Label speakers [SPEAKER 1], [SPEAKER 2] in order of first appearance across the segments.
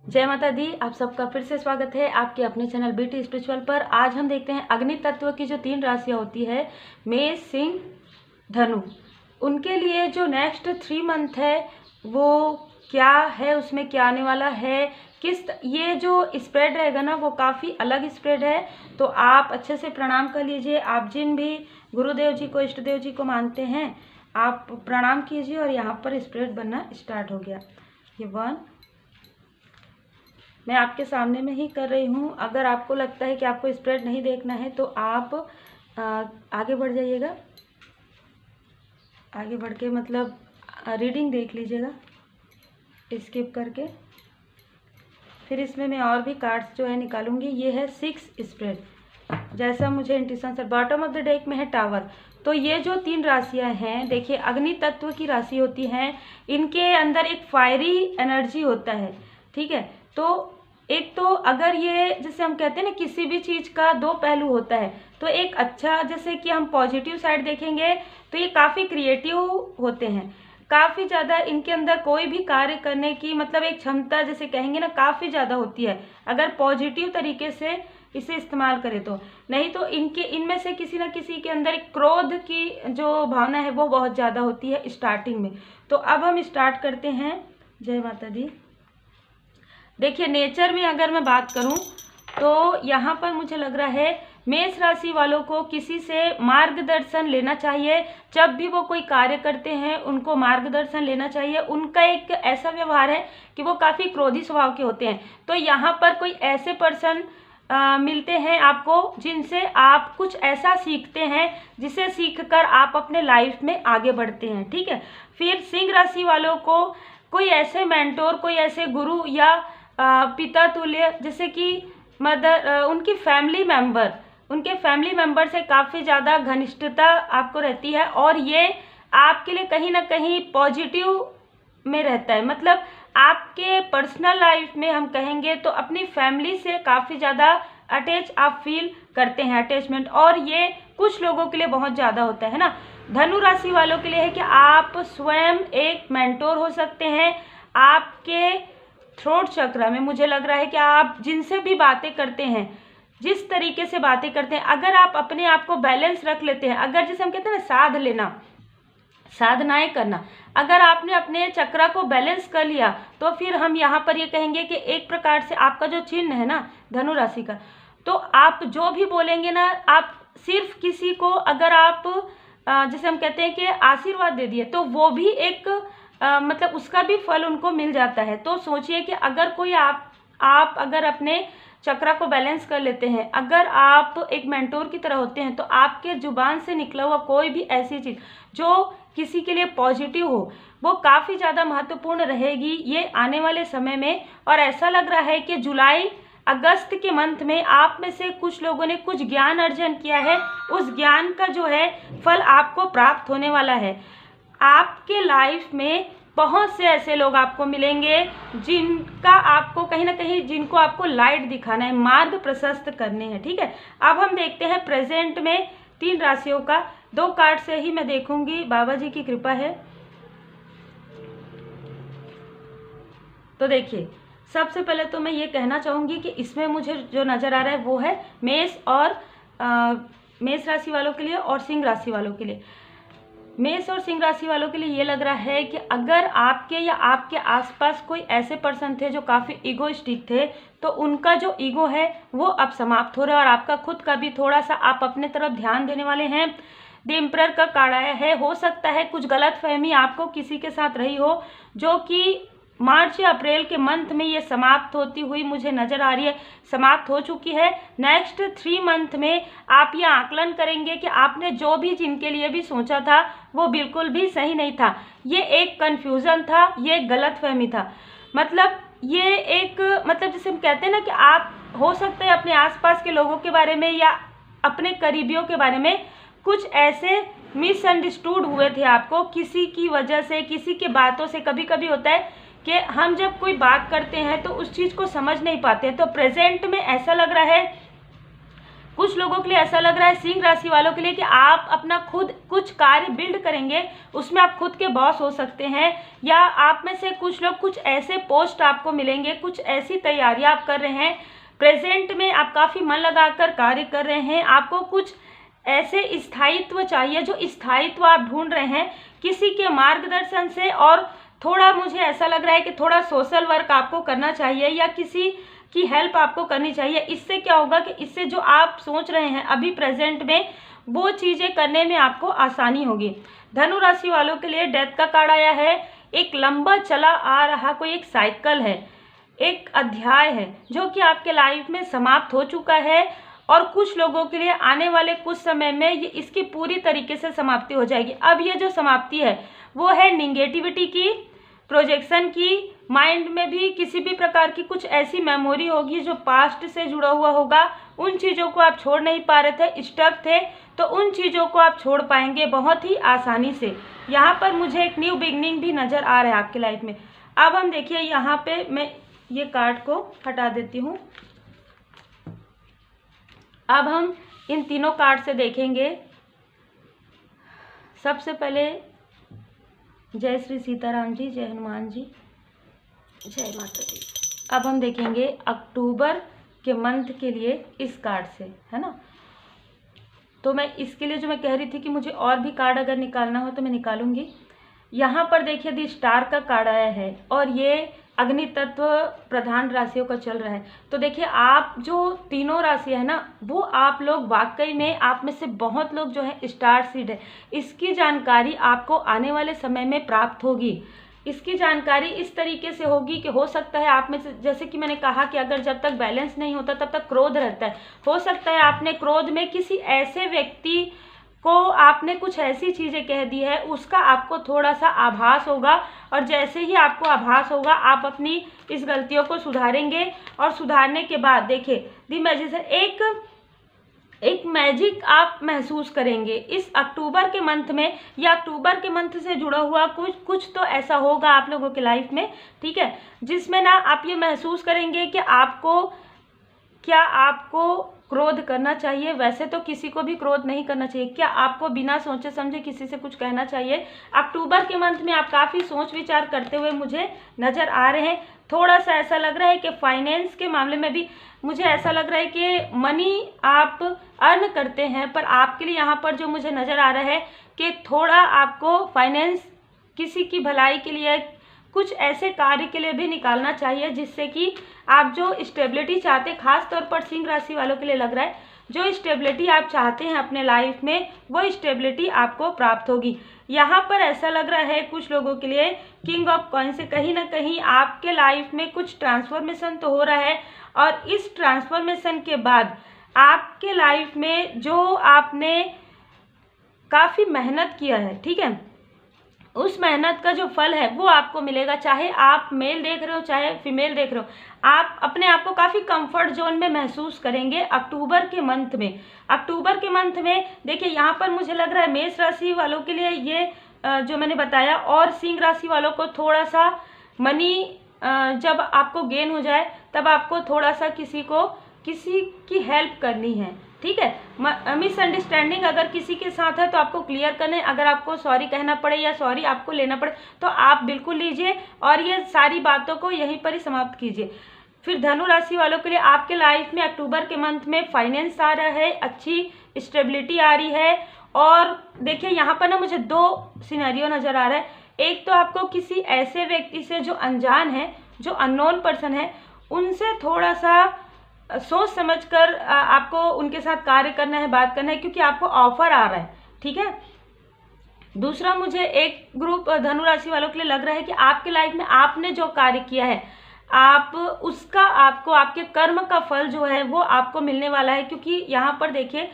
[SPEAKER 1] जय माता दी। आप सबका फिर से स्वागत है आपके अपने चैनल बीटी स्पिरिचुअल पर। आज हम देखते हैं अग्नि तत्व की जो 3 राशियां होती है, मेष, सिंह, धनु, उनके लिए जो नेक्स्ट 3 मंथ है वो क्या है, उसमें क्या आने वाला है, ये जो स्प्रेड रहेगा ना वो काफ़ी अलग स्प्रेड है। तो आप अच्छे से प्रणाम कर लीजिए। आप जिन भी गुरुदेव जी को, इष्ट देव जी को मानते हैं, आप प्रणाम कीजिए। और यहाँ पर स्प्रेड बनना स्टार्ट हो गया। ये 1 मैं आपके सामने में ही कर रही हूँ। अगर आपको लगता है कि आपको स्प्रेड नहीं देखना है तो आप आगे बढ़ जाइएगा। आगे बढ़ के मतलब रीडिंग देख लीजिएगा स्किप करके। फिर इसमें मैं और भी कार्ड्स जो है निकालूंगी। ये है 6 स्प्रेड, जैसा मुझे इंट्यूशन से। बॉटम ऑफ द डेक में है टावर। तो ये जो 3 राशियां हैं, देखिए अग्नि तत्व की राशि होती हैं, इनके अंदर एक फायरी एनर्जी होता है, ठीक है। तो एक तो अगर ये, जैसे हम कहते हैं ना, किसी भी चीज़ का 2 पहलू होता है। तो एक अच्छा, जैसे कि हम पॉजिटिव साइड देखेंगे तो ये काफ़ी क्रिएटिव होते हैं, काफ़ी ज़्यादा इनके अंदर कोई भी कार्य करने की मतलब एक क्षमता, जैसे कहेंगे ना, काफ़ी ज़्यादा होती है अगर पॉजिटिव तरीके से इसे इस्तेमाल करें तो। नहीं तो इनमें से किसी न किसी के अंदर एक क्रोध की जो भावना है वो बहुत ज़्यादा होती है स्टार्टिंग में। तो अब हम स्टार्ट करते हैं। जय माता दी। देखिए नेचर में अगर मैं बात करूं तो यहाँ पर मुझे लग रहा है मेष राशि वालों को किसी से मार्गदर्शन लेना चाहिए। जब भी वो कोई कार्य करते हैं उनको मार्गदर्शन लेना चाहिए। उनका एक ऐसा व्यवहार है कि वो काफ़ी क्रोधी स्वभाव के होते हैं। तो यहाँ पर कोई ऐसे पर्सन मिलते हैं आपको जिनसे आप कुछ ऐसा सीखते हैं जिसे सीखकर आप अपने लाइफ में आगे बढ़ते हैं, ठीक है। फिर सिंह राशि वालों को कोई ऐसे मेंटोर, कोई ऐसे गुरु या पिता तुल्य, जैसे कि मदर, उनके फैमिली मेंबर से काफ़ी ज़्यादा घनिष्ठता आपको रहती है। और ये आपके लिए कहीं ना कहीं पॉजिटिव में रहता है। मतलब आपके पर्सनल लाइफ में हम कहेंगे तो अपनी फैमिली से काफ़ी ज़्यादा अटैच आप फील करते हैं, अटैचमेंट। और ये कुछ लोगों के लिए बहुत ज़्यादा होता है ना। धनु राशि वालों के लिए है कि आप स्वयं एक मेंटोर हो सकते हैं। आपके थ्रोट चक्र में मुझे लग रहा है कि आप जिनसे भी बातें करते हैं, जिस तरीके से बातें करते हैं, अगर आप अपने आप को बैलेंस रख लेते हैं, अगर जैसे हम कहते हैं ना साध लेना, साधनाएं करना, अगर आपने अपने चक्र को बैलेंस कर लिया तो फिर हम यहाँ पर ये कहेंगे कि एक प्रकार से आपका जो चिन्ह है ना धनु राशि का, तो आप जो भी बोलेंगे ना, आप सिर्फ किसी को अगर आप जैसे हम कहते हैं कि आशीर्वाद दे दिए तो वो भी एक मतलब उसका भी फल उनको मिल जाता है। तो सोचिए कि अगर कोई आप अगर अपने चक्र को बैलेंस कर लेते हैं, अगर आप एक मेंटोर की तरह होते हैं, तो आपके जुबान से निकला हुआ कोई भी ऐसी चीज़ जो किसी के लिए पॉजिटिव हो वो काफ़ी ज़्यादा महत्वपूर्ण रहेगी ये आने वाले समय में। और ऐसा लग रहा है कि जुलाई अगस्त के मंथ में आप में से कुछ लोगों ने कुछ ज्ञान अर्जन किया है, उस ज्ञान का जो है फल आपको प्राप्त होने वाला है। आपके लाइफ में बहुत से ऐसे लोग आपको मिलेंगे जिनका आपको कहीं ना कहीं, जिनको आपको लाइट दिखाना है, मार्ग प्रशस्त करने हैं, ठीक है। अब हम देखते हैं प्रेजेंट में 3 राशियों का। 2 कार्ड से ही मैं देखूंगी, बाबा जी की कृपा है। तो देखिए सबसे पहले तो मैं ये कहना चाहूँगी कि इसमें मुझे जो नज़र आ रहा है वो है मेष राशि वालों के लिए और सिंह राशि वालों के लिए। मेष और सिंह राशि वालों के लिए ये लग रहा है कि अगर आपके या आपके आसपास कोई ऐसे पर्सन थे जो काफ़ी ईगोइस्टिक थे, तो उनका जो ईगो है वो अब समाप्त हो रहा है और आपका खुद का भी थोड़ा सा आप अपने तरफ ध्यान देने वाले हैं। द एम्परर का कार्ड आया है। हो सकता है कुछ गलतफहमी आपको किसी के साथ रही हो, जो कि मार्च या अप्रैल के मंथ में ये समाप्त होती हुई मुझे नज़र आ रही है, समाप्त हो चुकी है। नेक्स्ट 3 मंथ में आप ये आकलन करेंगे कि आपने जो भी जिनके लिए भी सोचा था वो बिल्कुल भी सही नहीं था। ये एक कन्फ्यूज़न था, ये एक गलतफहमी था। मतलब ये एक, मतलब जैसे हम कहते हैं ना कि आप हो सकता है अपने आसपास के लोगों के बारे में या अपने करीबियों के बारे में कुछ ऐसे मिसअंडरस्टूड हुए थे आपको किसी की वजह से, किसी के बातों से। कभी कभी होता है कि हम जब कोई बात करते हैं तो उस चीज़ को समझ नहीं पाते हैं। तो प्रेजेंट में ऐसा लग रहा है कुछ लोगों के लिए ऐसा लग रहा है सिंह राशि वालों के लिए कि आप अपना खुद कुछ कार्य बिल्ड करेंगे, उसमें आप खुद के बॉस हो सकते हैं, या आप में से कुछ लोग कुछ ऐसे पोस्ट आपको मिलेंगे, कुछ ऐसी तैयारियां आप कर रहे हैं, प्रेजेंट में आप काफ़ी मन लगाकर कार्य कर रहे हैं, आपको कुछ ऐसे स्थायित्व चाहिए, जो स्थायित्व आप ढूंढ रहे हैं किसी के मार्गदर्शन से, और थोड़ा मुझे ऐसा लग रहा है कि थोड़ा सोशल वर्क आपको करना चाहिए या किसी की हेल्प आपको करनी चाहिए। इससे क्या होगा कि इससे जो आप सोच रहे हैं अभी प्रेजेंट में, वो चीज़ें करने में आपको आसानी होगी। धनु राशि वालों के लिए डेथ का कार्ड आया है। एक लंबा चला आ रहा कोई एक साइकिल है, एक अध्याय है जो कि आपके लाइफ में समाप्त हो चुका है, और कुछ लोगों के लिए आने वाले कुछ समय में ये इसकी पूरी तरीके से समाप्ति हो जाएगी। अब ये जो समाप्ति है वो है निगेटिविटी की, प्रोजेक्शन की, माइंड में भी किसी भी प्रकार की कुछ ऐसी मेमोरी होगी जो पास्ट से जुड़ा हुआ होगा, उन चीज़ों को आप छोड़ नहीं पा रहे थे, स्टक थे, तो उन चीज़ों को आप छोड़ पाएंगे बहुत ही आसानी से। यहाँ पर मुझे एक न्यू बिगनिंग भी नज़र आ रहा है आपकी लाइफ में। अब हम देखिए, यहाँ पे मैं ये कार्ड को हटा देती हूँ। अब हम इन तीनों कार्ड से देखेंगे। सबसे पहले जय श्री सीताराम जी, जय हनुमान जी, जय माता दी। अब हम देखेंगे अक्टूबर के मंथ के लिए इस कार्ड से, है ना। तो मैं इसके लिए जो मैं कह रही थी कि मुझे और भी कार्ड अगर निकालना हो तो मैं निकालूंगी। यहाँ पर देखिए दी स्टार का कार्ड आया है, और ये अग्नि तत्व प्रधान राशियों का चल रहा है। तो देखिए, आप जो तीनों राशि है ना, वो आप लोग वाकई में, आप में से बहुत लोग जो है स्टार सीड है, इसकी जानकारी आपको आने वाले समय में प्राप्त होगी। इसकी जानकारी इस तरीके से होगी कि हो सकता है आप में से, जैसे कि मैंने कहा कि अगर जब तक बैलेंस नहीं होता तब तक क्रोध रहता है, हो सकता है आपने क्रोध में किसी ऐसे व्यक्ति को आपने कुछ ऐसी चीज़ें कह दी है, उसका आपको थोड़ा सा आभास होगा, और जैसे ही आपको आभास होगा आप अपनी इस गलतियों को सुधारेंगे, और सुधारने के बाद देखिए दी मैजिक एक मैजिक आप महसूस करेंगे इस अक्टूबर के मंथ में, या अक्टूबर के मंथ से जुड़ा हुआ कुछ तो ऐसा होगा आप लोगों के लाइफ में, ठीक है, जिसमें ना आप ये महसूस करेंगे कि आपको क्रोध करना चाहिए। वैसे तो किसी को भी क्रोध नहीं करना चाहिए, क्या आपको बिना सोचे समझे किसी से कुछ कहना चाहिए। अक्टूबर के मंथ में आप काफ़ी सोच विचार करते हुए मुझे नज़र आ रहे हैं। थोड़ा सा ऐसा लग रहा है कि फाइनेंस के मामले में भी मुझे ऐसा लग रहा है कि मनी आप अर्न करते हैं, पर आपके लिए यहाँ पर जो मुझे नज़र आ रहा है कि थोड़ा आपको फाइनेंस किसी की भलाई के लिए, कुछ ऐसे कार्य के लिए भी निकालना चाहिए जिससे कि आप जो स्टेबिलिटी चाहते, खास तौर पर सिंह राशि वालों के लिए लग रहा है, जो स्टेबिलिटी आप चाहते हैं अपने लाइफ में, वो स्टेबिलिटी आपको प्राप्त होगी। यहाँ पर ऐसा लग रहा है कुछ लोगों के लिए किंग ऑफ कॉइन से कहीं ना कहीं आपके लाइफ में कुछ ट्रांसफॉर्मेशन तो हो रहा है, और इस ट्रांसफॉर्मेशन के बाद आपके लाइफ में जो आपने काफ़ी मेहनत किया है, ठीक है, उस मेहनत का जो फल है वो आपको मिलेगा। चाहे आप मेल देख रहे हो चाहे फीमेल देख रहे हो, आप अपने आप को काफ़ी कंफर्ट जोन में महसूस करेंगे अक्टूबर के मंथ में। अक्टूबर के मंथ में देखिए, यहाँ पर मुझे लग रहा है मेष राशि वालों के लिए ये जो मैंने बताया, और सिंह राशि वालों को थोड़ा सा मनी जब आपको गेन हो जाए तब आपको थोड़ा सा किसी की हेल्प करनी है, ठीक है। मिसअंडरस्टैंडिंग अगर किसी के साथ है तो आपको क्लियर करने, अगर आपको सॉरी कहना पड़े या सॉरी आपको लेना पड़े तो आप बिल्कुल लीजिए, और ये सारी बातों को यहीं पर ही समाप्त कीजिए। फिर धनु राशि वालों के लिए आपके लाइफ में अक्टूबर के मंथ में फाइनेंस आ रहा है, अच्छी स्टेबिलिटी आ रही है, और देखिए यहाँ पर ना मुझे दो सिनेरियो नज़र आ रहा है। एक तो आपको किसी ऐसे व्यक्ति से जो अनजान है, जो अननोन पर्सन है, उनसे थोड़ा सा सोच समझकर आपको उनके साथ कार्य करना है, बात करना है, क्योंकि आपको ऑफर आ रहा है, ठीक है। दूसरा, मुझे एक ग्रुप धनु राशि वालों के लिए लग रहा है कि आपके लाइफ में आपने जो कार्य किया है, आप उसका आपको आपके कर्म का फल जो है वो आपको मिलने वाला है, क्योंकि यहाँ पर देखिए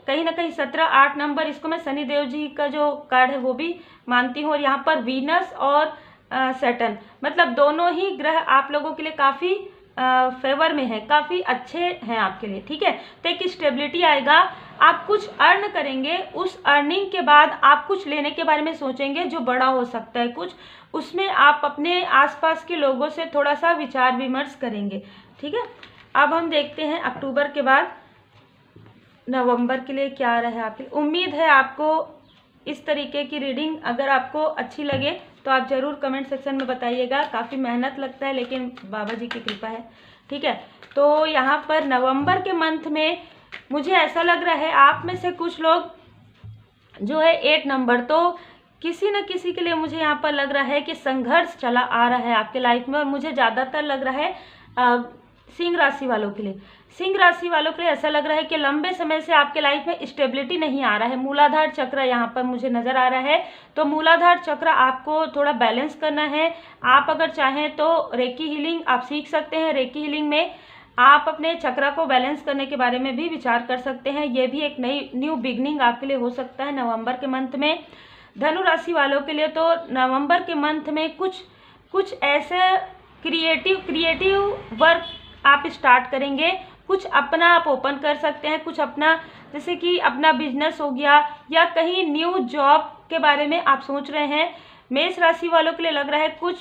[SPEAKER 1] कहीं ना कहीं 17-8 नंबर, इसको मैं शनिदेव जी का जो कार्ड है वो भी मानती हूँ, और यहाँ पर वीनस और सैटर्न, मतलब दोनों ही ग्रह आप लोगों के लिए काफ़ी फेवर में है, काफ़ी अच्छे हैं आपके लिए, ठीक है। तो एक स्टेबिलिटी आएगा, आप कुछ अर्न करेंगे, उस अर्निंग के बाद आप कुछ लेने के बारे में सोचेंगे जो बड़ा हो सकता है कुछ, उसमें आप अपने आसपास के लोगों से थोड़ा सा विचार विमर्श करेंगे, ठीक है। अब हम देखते हैं अक्टूबर के बाद नवंबर के लिए क्या रहा है आपके लिए। उम्मीद है आपको इस तरीके की रीडिंग अगर आपको अच्छी लगे तो आप ज़रूर कमेंट सेक्शन में बताइएगा। काफ़ी मेहनत लगता है लेकिन बाबा जी की कृपा है, ठीक है। तो यहाँ पर नवंबर के मंथ में मुझे ऐसा लग रहा है आप में से कुछ लोग जो है 8 नंबर, तो किसी न किसी के लिए मुझे यहाँ पर लग रहा है कि संघर्ष चला आ रहा है आपके लाइफ में। और मुझे ज़्यादातर लग रहा है सिंह राशि वालों के लिए, सिंह राशि वालों के लिए ऐसा लग रहा है कि लंबे समय से आपके लाइफ में स्टेबिलिटी नहीं आ रहा है। मूलाधार चक्र यहाँ पर मुझे नज़र आ रहा है, तो मूलाधार चक्र आपको थोड़ा बैलेंस करना है। आप अगर चाहें तो रेकी हीलिंग आप सीख सकते हैं। रेकी हीलिंग में आप अपने चक्र को बैलेंस करने के बारे में भी विचार कर सकते हैं। ये भी एक नई न्यू बिगनिंग आपके लिए हो सकता है नवंबर के मंथ में। धनु राशि वालों के लिए तो नवंबर के मंथ में कुछ ऐसे क्रिएटिव वर्क आप स्टार्ट करेंगे। कुछ अपना आप ओपन कर सकते हैं, कुछ अपना जैसे कि अपना बिजनेस हो गया या कहीं न्यू जॉब के बारे में आप सोच रहे हैं। मेष राशि वालों के लिए लग रहा है कुछ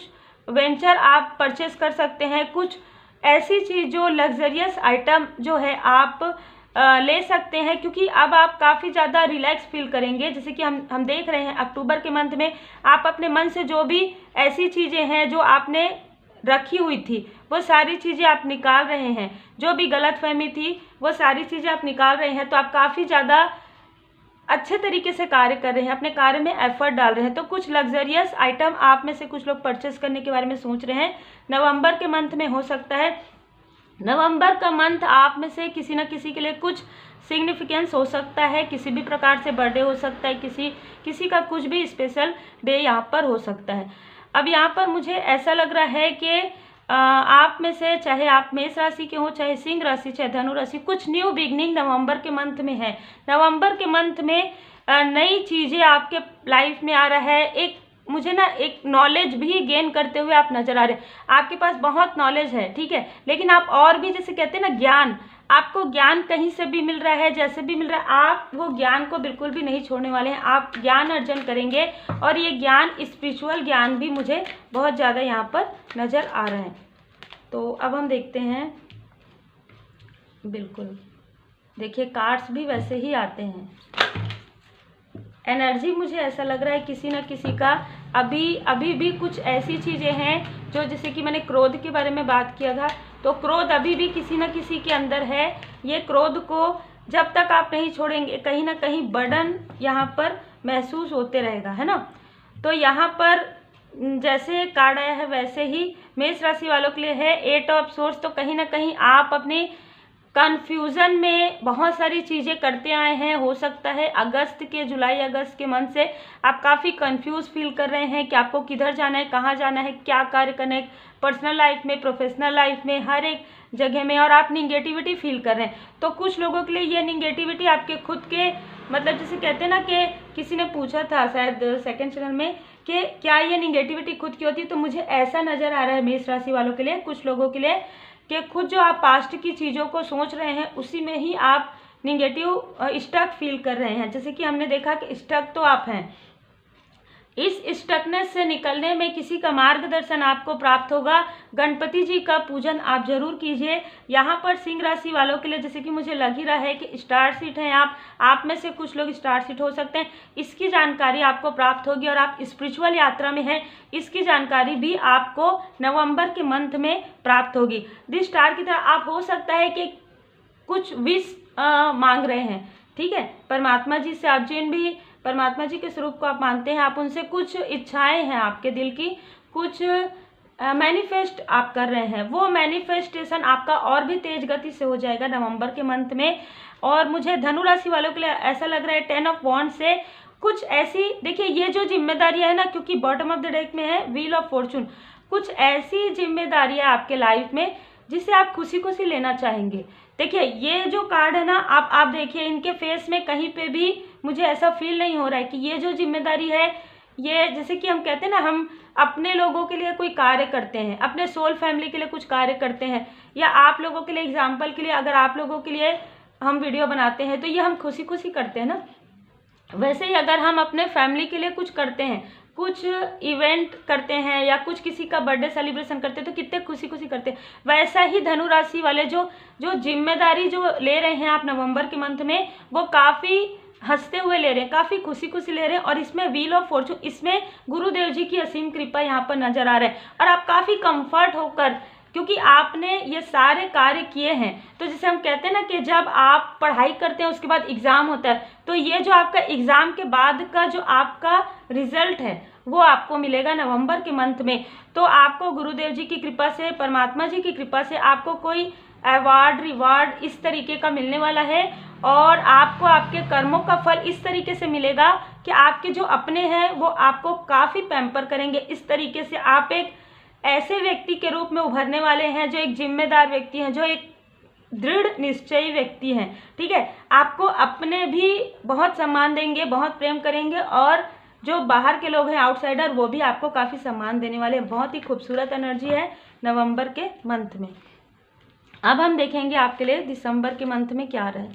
[SPEAKER 1] वेंचर आप परचेस कर सकते हैं। कुछ ऐसी चीज़ जो लग्जरियस आइटम जो है आप ले सकते हैं, क्योंकि अब आप काफ़ी ज़्यादा रिलैक्स फील करेंगे। जैसे कि हम देख रहे हैं अक्टूबर के मंथ में आप अपने मन से जो भी ऐसी चीज़ें हैं जो आपने रखी हुई थी वो सारी चीज़ें आप निकाल रहे हैं। जो भी गलतफहमी थी वो सारी चीज़ें आप निकाल रहे हैं। तो आप काफ़ी ज़्यादा अच्छे तरीके से कार्य कर रहे हैं, अपने कार्य में एफर्ट डाल रहे हैं। तो कुछ लग्जरियस आइटम आप में से कुछ लोग परचेस करने के बारे में सोच रहे हैं नवंबर के मंथ में। हो सकता है नवंबर का मंथ आप में से किसी न किसी के लिए कुछ सिग्निफिकेंस हो सकता है। किसी भी प्रकार से बर्थडे हो सकता है, किसी का कुछ भी स्पेशल डे यहाँ पर हो सकता है। अब यहाँ पर मुझे ऐसा लग रहा है कि आप में से चाहे आप मेष राशि के हो, चाहे सिंह राशि, चाहे धनु राशि, कुछ न्यू बिगनिंग नवंबर के मंथ में है। नवंबर के मंथ में नई चीज़ें आपके लाइफ में आ रहा है। मुझे ना एक नॉलेज भी गेन करते हुए आप नजर आ रहे हैं। आपके पास बहुत नॉलेज है, ठीक है, लेकिन आप और भी जैसे कहते हैं ना ज्ञान, आपको ज्ञान कहीं से भी मिल रहा है, जैसे भी मिल रहा है, आप वो ज्ञान को बिल्कुल भी नहीं छोड़ने वाले हैं। आप ज्ञान अर्जन करेंगे और ये ज्ञान स्पिरिचुअल ज्ञान भी मुझे बहुत ज़्यादा यहाँ पर नज़र आ रहा है। तो अब हम देखते हैं, बिल्कुल देखिए कार्ड्स भी वैसे ही आते हैं। एनर्जी मुझे ऐसा लग रहा है किसी न किसी का अभी भी कुछ ऐसी चीज़ें हैं जो, जैसे कि मैंने क्रोध के बारे में बात किया था, तो क्रोध अभी भी किसी न किसी के अंदर है। ये क्रोध को जब तक आप नहीं छोड़ेंगे कहीं ना कहीं बर्डन यहाँ पर महसूस होते रहेगा, है ना। तो यहाँ पर जैसे कार्ड आया है वैसे ही मेष राशि वालों के लिए है 8 ऑफ सोर्स। तो कहीं ना कहीं आप अपने कन्फ्यूज़न में बहुत सारी चीज़ें करते आए हैं। हो सकता है जुलाई अगस्त के मंथ से आप काफ़ी कंफ्यूज फील कर रहे हैं कि आपको किधर जाना है, कहाँ जाना है, क्या कार्य करना है, पर्सनल लाइफ में, प्रोफेशनल लाइफ में, हर एक जगह में, और आप निगेटिविटी फील कर रहे हैं। तो कुछ लोगों के लिए ये निगेटिविटी आपके खुद के मतलब जैसे कहते हैं ना कि किसी ने पूछा था शायद सेकंड चैनल में कि क्या ये निगेटिविटी खुद की होती है, तो मुझे ऐसा नज़र आ रहा है मेष राशि वालों के लिए, कुछ लोगों के लिए, कि खुद जो आप पास्ट की चीज़ों को सोच रहे हैं उसी में ही आप निगेटिव स्टक फील कर रहे हैं। जैसे कि हमने देखा कि स्टक तो आप हैं, इस स्टकनेस से निकलने में किसी का मार्गदर्शन आपको प्राप्त होगा। गणपति जी का पूजन आप जरूर कीजिए। यहाँ पर सिंह राशि वालों के लिए जैसे कि मुझे लग ही रहा है कि स्टार सीट हैं आप में से कुछ लोग स्टार सीट हो सकते हैं, इसकी जानकारी आपको प्राप्त होगी। और आप स्पिरिचुअल यात्रा में हैं, इसकी जानकारी भी आपको नवंबर के मंथ में प्राप्त होगी। दिस स्टार की तरह आप हो सकता है कि कुछ विश मांग रहे हैं, ठीक है, परमात्मा जी से। आप जिन भी परमात्मा जी के स्वरूप को आप मानते हैं, आप उनसे कुछ इच्छाएं हैं आपके दिल की, कुछ मैनिफेस्ट आप कर रहे हैं। वो मैनिफेस्टेशन आपका और भी तेज गति से हो जाएगा नवंबर के मंथ में। और मुझे धनु राशि वालों के लिए ऐसा लग रहा है 10 ऑफ वॉन्ड से कुछ ऐसी, देखिए ये जो जिम्मेदारियां है ना, क्योंकि बॉटम ऑफ द डेक में है व्हील ऑफ फॉर्चून, कुछ ऐसी जिम्मेदारियां आपके लाइफ में जिसे आप खुशी खुशी लेना चाहेंगे। देखिए ये जो कार्ड है ना, आप देखिए इनके फेस में कहीं पे भी मुझे ऐसा फील नहीं हो रहा है कि ये जो जिम्मेदारी है, ये जैसे कि हम कहते हैं ना, हम अपने लोगों के लिए कोई कार्य करते हैं, अपने सोल फैमिली के लिए कुछ कार्य करते हैं, या आप लोगों के लिए एग्जाम्पल के लिए अगर आप लोगों के लिए हम वीडियो बनाते हैं तो ये हम खुशी खुशी करते हैं ना। वैसे ही अगर हम अपने फैमिली के लिए कुछ करते हैं, कुछ इवेंट करते हैं या कुछ किसी का बर्थडे सेलिब्रेशन करते हैं तो कितने खुशी खुशी करते हैं। वैसा ही धनु राशि वाले जो जिम्मेदारी जो ले रहे हैं आप नवंबर के मंथ में, वो काफ़ी हंसते हुए ले रहे हैं, काफ़ी खुशी खुशी ले रहे हैं। और इसमें व्हील ऑफ फॉर्चून, इसमें गुरुदेव जी की असीम कृपा यहाँ पर नजर आ रहा है। और आप काफ़ी कंफर्ट होकर, क्योंकि आपने ये सारे कार्य किए हैं, तो जैसे हम कहते हैं ना कि जब आप पढ़ाई करते हैं उसके बाद एग्ज़ाम होता है, तो ये जो आपका एग्ज़ाम के बाद का जो आपका रिजल्ट है वो आपको मिलेगा नवंबर के मंथ में। तो आपको गुरुदेव जी की कृपा से, परमात्मा जी की कृपा से आपको कोई अवार्ड, रिवार्ड इस तरीके का मिलने वाला है। और आपको आपके कर्मों का फल इस तरीके से मिलेगा कि आपके जो अपने हैं वो आपको काफ़ी पैम्पर करेंगे। इस तरीके से आप एक ऐसे व्यक्ति के रूप में उभरने वाले हैं जो एक जिम्मेदार व्यक्ति हैं, जो एक दृढ़ निश्चयी व्यक्ति हैं। ठीक है, आपको अपने भी बहुत सम्मान देंगे, बहुत प्रेम करेंगे, और जो बाहर के लोग हैं, आउटसाइडर, वो भी आपको काफ़ी सम्मान देने वाले हैं। बहुत ही खूबसूरत एनर्जी है नवंबर के मंथ में। अब हम देखेंगे आपके लिए दिसंबर के मंथ में क्या रहे।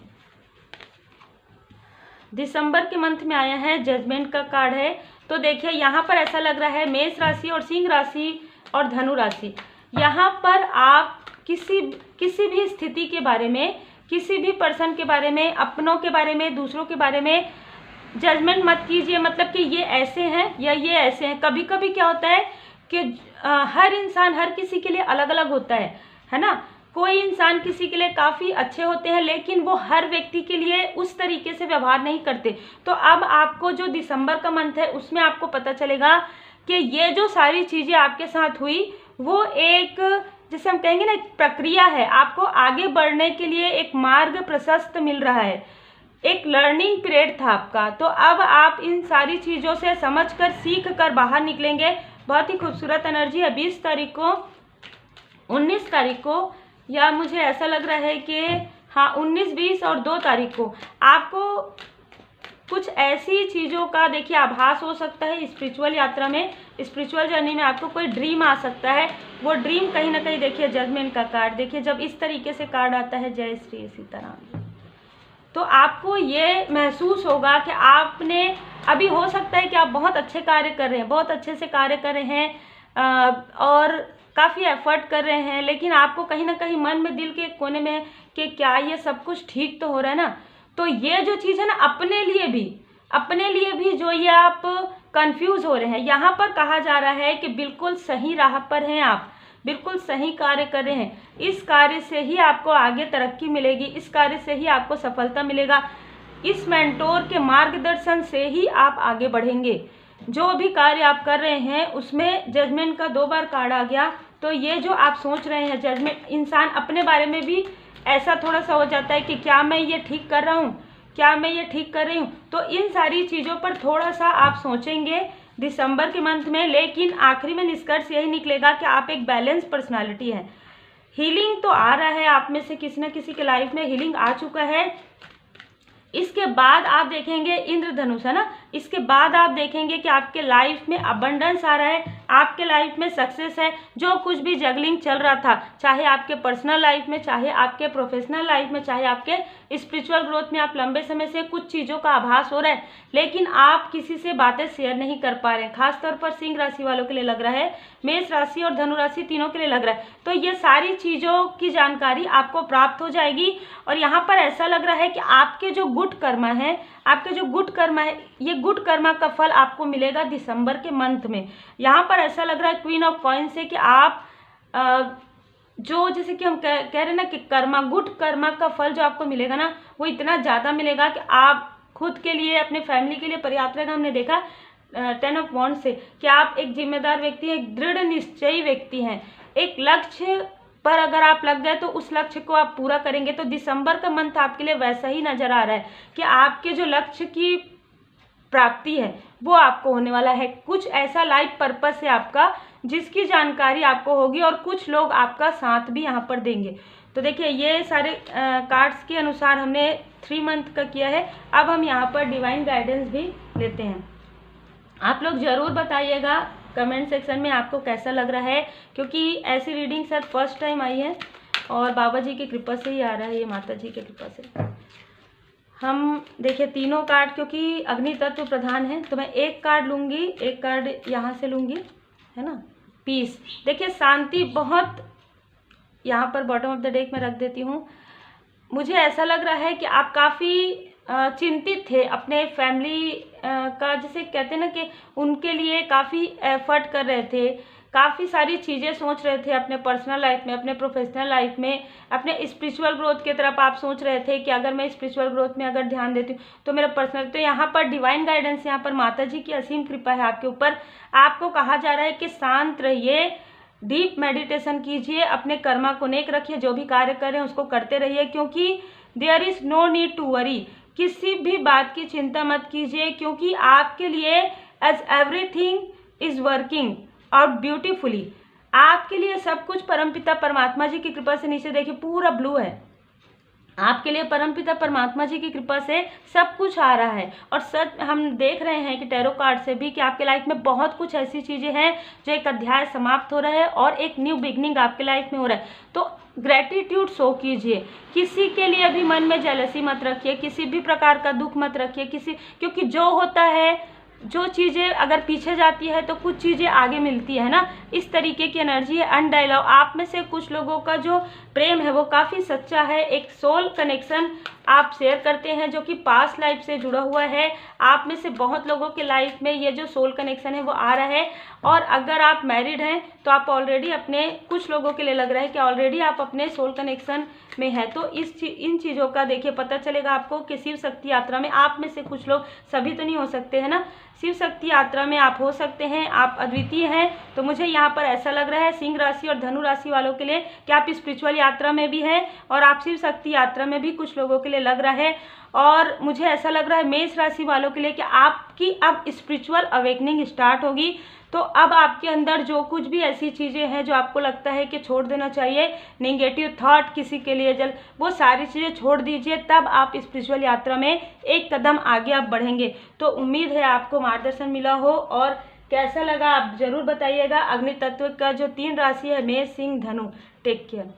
[SPEAKER 1] दिसंबर के मंथ में आया है जजमेंट का कार्ड है। तो देखिए यहाँ पर ऐसा लग रहा है मेष राशि और सिंह राशि और धनु राशि, यहाँ पर आप किसी भी स्थिति के बारे में, किसी भी पर्सन के बारे में, अपनों के बारे में, दूसरों के बारे में जजमेंट मत कीजिए, मतलब कि ये ऐसे हैं या ये ऐसे हैं। कभी कभी क्या होता है कि हर इंसान हर किसी के लिए अलग अलग होता है ना। कोई इंसान किसी के लिए काफ़ी अच्छे होते हैं, लेकिन वो हर व्यक्ति के लिए उस तरीके से व्यवहार नहीं करते। तो अब आपको जो दिसंबर का मंथ है उसमें आपको पता चलेगा कि ये जो सारी चीज़ें आपके साथ हुई वो एक, जैसे हम कहेंगे ना, एक प्रक्रिया है। आपको आगे बढ़ने के लिए एक मार्ग प्रशस्त मिल रहा है, एक लर्निंग पीरियड था आपका। तो अब आप इन सारी चीज़ों से समझकर, सीख कर बाहर निकलेंगे। बहुत ही खूबसूरत एनर्जी है। 20 तारीख को, 19 तारीख को, या मुझे ऐसा लग रहा है कि हाँ 19, 20 और 2 तारीख को आपको कुछ ऐसी चीज़ों का देखिए आभास हो सकता है। स्पिरिचुअल यात्रा में, स्पिरिचुअल जर्नी में आपको कोई ड्रीम आ सकता है। वो ड्रीम कहीं ना कहीं, देखिए जजमेंट का कार्ड, देखिए जब इस तरीके से कार्ड आता है, जय श्री सीताराम, तो आपको ये महसूस होगा कि आपने, अभी हो सकता है कि आप बहुत अच्छे कार्य कर रहे हैं, बहुत अच्छे से कार्य कर रहे हैं और काफ़ी एफर्ट कर रहे हैं, लेकिन आपको कहीं ना कहीं मन में, दिल के कोने में कि क्या ये सब कुछ ठीक तो हो रहा है ना। तो ये जो चीज़ है ना, अपने लिए भी जो ये आप कंफ्यूज हो रहे हैं, यहाँ पर कहा जा रहा है कि बिल्कुल सही राह पर हैं आप, बिल्कुल सही कार्य कर रहे हैं। इस कार्य से ही आपको आगे तरक्की मिलेगी, इस कार्य से ही आपको सफलता मिलेगा, इस मेंटोर के मार्गदर्शन से ही आप आगे बढ़ेंगे। जो भी कार्य आप कर रहे हैं उसमें जजमेंट का 2 बार कार्ड आ गया। तो ये जो आप सोच रहे हैं जजमेंट, इंसान अपने बारे में भी ऐसा थोड़ा सा हो जाता है कि क्या मैं ये ठीक कर रहा हूँ, क्या मैं ये ठीक कर रही हूँ। तो इन सारी चीज़ों पर थोड़ा सा आप सोचेंगे दिसंबर के मंथ में, लेकिन आखिरी में निष्कर्ष यही निकलेगा कि आप एक बैलेंस पर्सनालिटी है। हीलिंग तो आ रहा है, आप में से किसी न किसी के लाइफ में हीलिंग आ चुका है। इसके बाद आप देखेंगे इंद्रधनुष, है ना, इसके बाद आप देखेंगे कि आपके लाइफ में अबंडेंस आ रहा है, आपके लाइफ में सक्सेस है। जो कुछ भी जगलिंग चल रहा था, चाहे आपके पर्सनल लाइफ में, चाहे आपके प्रोफेशनल लाइफ में, चाहे आपके स्पिरिचुअल ग्रोथ में, आप लंबे समय से कुछ चीज़ों का आभास हो रहा है, लेकिन आप किसी से बातें शेयर नहीं कर पा रहे हैं। खासतौर पर सिंह राशि वालों के लिए लग रहा है, मेष राशि और धनु राशि तीनों के लिए लग रहा है। तो ये सारी चीज़ों की जानकारी आपको प्राप्त हो जाएगी। और यहाँ पर ऐसा लग रहा है कि आपके जो गुड कर्मा है, आपके जो गुड कर्मा है, ये गुड कर्मा का फल आपको मिलेगा दिसंबर के मंथ में। यहाँ पर ऐसा लग रहा है क्वीन ऑफ कॉइन्स से कि आप जो, जैसे कि हम कह रहे हैं ना कि कर्मा, गुड कर्मा का फल जो आपको मिलेगा ना, वो इतना ज़्यादा मिलेगा कि आप खुद के लिए, अपने फैमिली के लिए पर्याप्त रहेगा। हमने देखा 10 ऑफ वॉन्ड्स से कि आप एक जिम्मेदार व्यक्ति हैं, एक दृढ़ निश्चयी व्यक्ति हैं। एक लक्ष्य पर अगर आप लग गए तो उस लक्ष्य को आप पूरा करेंगे। तो दिसंबर का मंथ आपके लिए वैसा ही नज़र आ रहा है कि आपके जो लक्ष्य की प्राप्ति है वो आपको होने वाला है। कुछ ऐसा लाइफ पर्पस है आपका जिसकी जानकारी आपको होगी, और कुछ लोग आपका साथ भी यहाँ पर देंगे। तो देखिए ये सारे कार्ड्स के अनुसार हमने 3 मंथ का किया है। अब हम यहाँ पर डिवाइन गाइडेंस भी लेते हैं। आप लोग ज़रूर बताइएगा कमेंट सेक्शन में आपको कैसा लग रहा है, क्योंकि ऐसी रीडिंग शायद फर्स्ट टाइम आई है और बाबा जी की कृपा से ही आ रहा है, ये माता जी की कृपा से। हम देखिए तीनों कार्ड क्योंकि अग्नि तत्व प्रधान है, तो मैं एक कार्ड लूँगी, एक कार्ड यहाँ से लूँगी, है ना, पीस। देखिए शांति बहुत, यहाँ पर बॉटम ऑफ द डेक में रख देती हूँ। मुझे ऐसा लग रहा है कि आप काफ़ी चिंतित थे अपने फैमिली का, जिसे कहते हैं ना कि उनके लिए काफ़ी एफर्ट कर रहे थे, काफ़ी सारी चीज़ें सोच रहे थे अपने पर्सनल लाइफ में, अपने प्रोफेशनल लाइफ में, अपने स्पिरिचुअल ग्रोथ की तरफ आप सोच रहे थे कि अगर मैं स्पिरिचुअल ग्रोथ में अगर ध्यान देती हूँ तो मेरा पर्सनल, तो यहाँ पर डिवाइन गाइडेंस, यहाँ पर माता जी की असीम कृपा है आपके ऊपर। आपको कहा जा रहा है कि शांत रहिए, डीप मेडिटेशन कीजिए, अपने कर्मा को नेक रखिए, जो भी कार्य करें उसको करते रहिए, क्योंकि there is no need to worry, किसी भी बात की चिंता मत कीजिए, क्योंकि आपके लिए as everything is working out beautifully, आपके लिए सब कुछ परमपिता परमात्मा जी की कृपा से, नीचे देखिए पूरा ब्लू है, आपके लिए परमपिता परमात्मा जी की कृपा से सब कुछ आ रहा है। और सच हम देख रहे हैं कि टैरो कार्ड से भी कि आपके लाइफ में बहुत कुछ ऐसी चीज़ें हैं जो एक अध्याय समाप्त हो रहा है और एक न्यू बिगनिंग आपके लाइफ में हो रहा है। तो ग्रेटिट्यूड शो कीजिए, किसी के लिए भी मन में जेलसी मत रखिए, किसी भी प्रकार का दुख मत रखिए, क्योंकि जो होता है, जो चीज़ें अगर पीछे जाती है तो कुछ चीज़ें आगे मिलती है ना, इस तरीके की एनर्जी है। अनडाइलव आप में से कुछ लोगों का जो प्रेम है वो काफ़ी सच्चा है, एक सोल कनेक्शन आप शेयर करते हैं जो कि पास्ट लाइफ से जुड़ा हुआ है। आप में से बहुत लोगों के लाइफ में ये जो सोल कनेक्शन है वो आ रहा है। और अगर आप मैरिड हैं तो आप ऑलरेडी अपने, कुछ लोगों के लिए लग रहा है कि ऑलरेडी आप अपने सोल कनेक्शन में है, तो इन चीज़ों का देखिए पता चलेगा आपको कि शिव शक्ति यात्रा में आप में से कुछ लोग, सभी तो नहीं हो सकते हैं ना, शिव शक्ति यात्रा में आप हो सकते हैं, आप अद्वितीय हैं। तो मुझे यहाँ पर ऐसा लग रहा है सिंह राशि और धनु राशि वालों के लिए कि आप स्पिरिचुअल यात्रा में भी हैं और आप शिव शक्ति यात्रा में भी कुछ लोगों के लिए लग रहा है। और मुझे ऐसा लग रहा है मेष राशि वालों के लिए कि आपकी अब स्पिरिचुअल अवेकनिंग स्टार्ट होगी। तो अब आपके अंदर जो कुछ भी ऐसी चीज़ें हैं जो आपको लगता है कि छोड़ देना चाहिए, नेगेटिव थॉट किसी के लिए वो सारी चीज़ें छोड़ दीजिए, तब आप स्पिरिचुअल यात्रा में एक कदम आगे आप बढ़ेंगे। तो उम्मीद है आपको मार्गदर्शन मिला हो, और कैसा लगा आप ज़रूर बताइएगा। अग्नि तत्व का जो 3 राशि है, मेष, सिंह, धनु। Take care.